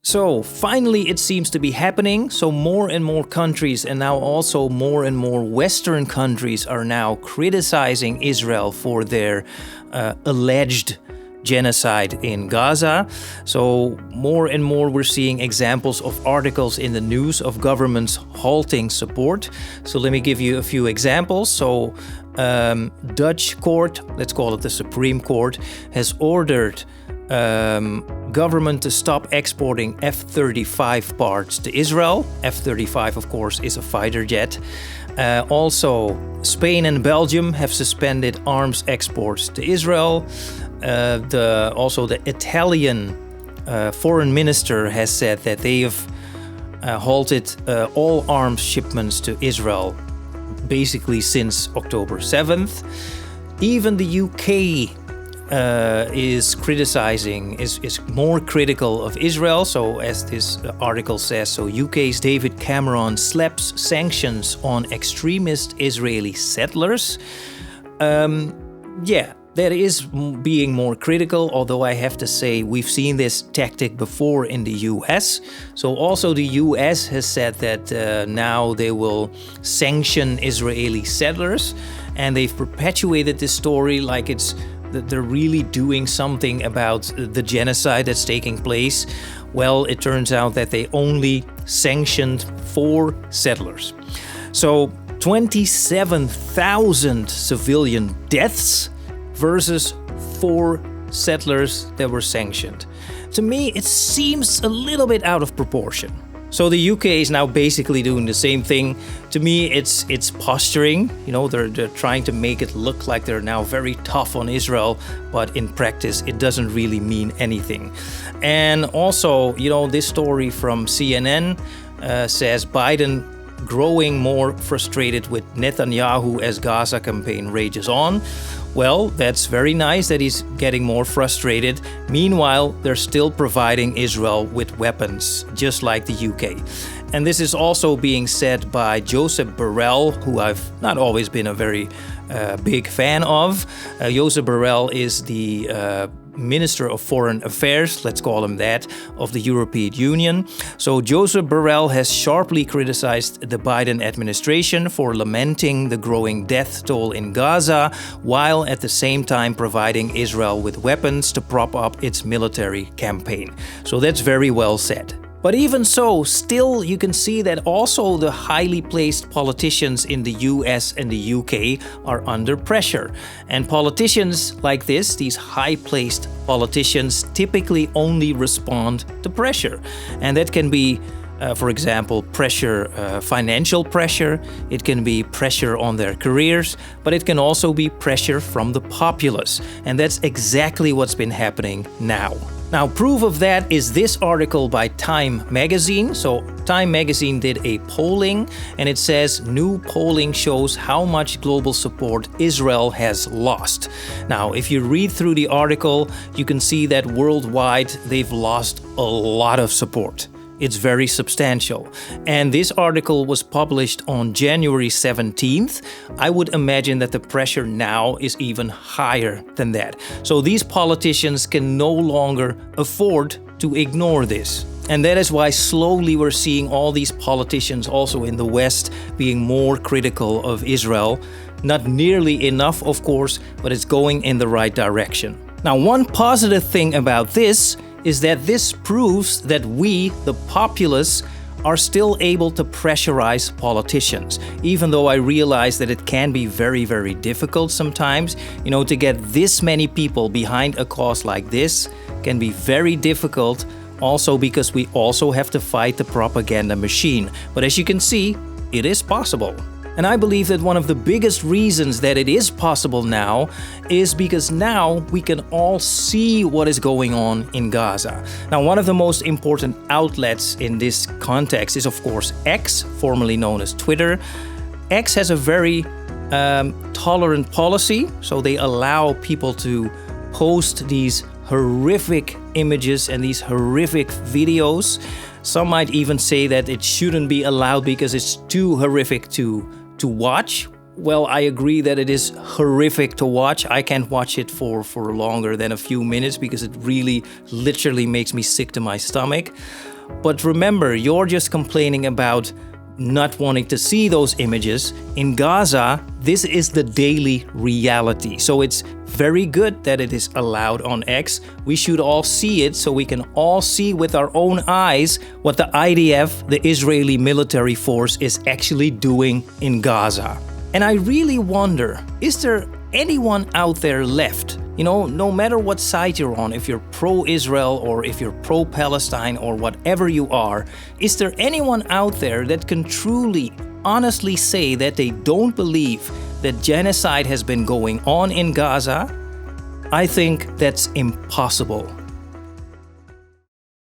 So finally it seems to be happening. So more and more countries, and now also more and more Western countries, are now criticizing Israel for their alleged genocide in Gaza. So more and more we're seeing examples of articles in the news of governments halting support. So let me give you a few examples. So Dutch court, let's call it the Supreme Court, has ordered government to stop exporting F-35 parts to Israel. F-35, of course, is a fighter jet. Also, Spain and Belgium have suspended arms exports to Israel. Also, the Italian foreign minister has said that they have halted all arms shipments to Israel basically since October 7th. Even the UK is criticizing, is more critical of Israel. So as this article says, so UK's David Cameron slaps sanctions on extremist Israeli settlers. That is being more critical, although I have to say we've seen this tactic before in the US. So also the US has said that now they will sanction Israeli settlers, and they've perpetuated this story like it's that they're really doing something about the genocide that's taking place. Well, it turns out that they only sanctioned 4 settlers. So 27,000 civilian deaths versus 4 settlers that were sanctioned. To me, it seems a little bit out of proportion. So the UK is now basically doing the same thing. To me, it's posturing. You know, they're trying to make it look like they're now very tough on Israel, but in practice, it doesn't really mean anything. And also, you know, this story from CNN says Biden growing more frustrated with Netanyahu as Gaza campaign rages on. Well, that's very nice that he's getting more frustrated. Meanwhile, they're still providing Israel with weapons, just like the UK. And this is also being said by Joseph Borrell, who I've not always been a very big fan of. Joseph Borrell is the Minister of Foreign Affairs, let's call him that, of the European Union. So Joseph Borrell has sharply criticized the Biden administration for lamenting the growing death toll in Gaza, while at the same time providing Israel with weapons to prop up its military campaign. So that's very well said. But even so, still you can see that also the highly placed politicians in the US and the UK are under pressure. And politicians like this, these high-placed politicians, typically only respond to pressure. And that can be, for example, pressure, financial pressure. It can be pressure on their careers, but it can also be pressure from the populace. And that's exactly what's been happening now. Now, proof of that is this article by Time magazine. So Time magazine did a polling, and it says new polling shows how much global support Israel has lost. Now, if you read through the article, you can see that worldwide they've lost a lot of support. It's very substantial. And this article was published on January 17th. I would imagine that the pressure now is even higher than that. So these politicians can no longer afford to ignore this. And that is why slowly we're seeing all these politicians also in the West being more critical of Israel. Not nearly enough, of course, but it's going in the right direction. Now, one positive thing about this is that this proves that we, the populace, are still able to pressurize politicians. Even though I realize that it can be very, very difficult sometimes, you know, to get this many people behind a cause like this can be very difficult, also because we also have to fight the propaganda machine. But as you can see, it is possible. And I believe that one of the biggest reasons that it is possible now is because now we can all see what is going on in Gaza. Now, one of the most important outlets in this context is, of course, X, formerly known as Twitter. X has a very tolerant policy, so they allow people to post these horrific images and these horrific videos. Some might even say that it shouldn't be allowed because it's too horrific to watch. Well, I agree that it is horrific to watch. I can't watch it for longer than a few minutes because it really literally makes me sick to my stomach. But remember, you're just complaining about not wanting to see those images. In Gaza, this is the daily reality. So it's very good that it is allowed on X. We should all see it so we can all see with our own eyes what the IDF, the Israeli military force, is actually doing in Gaza. And I really wonder, is there anyone out there left? You know, no matter what side you're on, if you're pro-Israel or if you're pro-Palestine or whatever you are, is there anyone out there that can truly, honestly say that they don't believe that genocide has been going on in Gaza? I think that's impossible.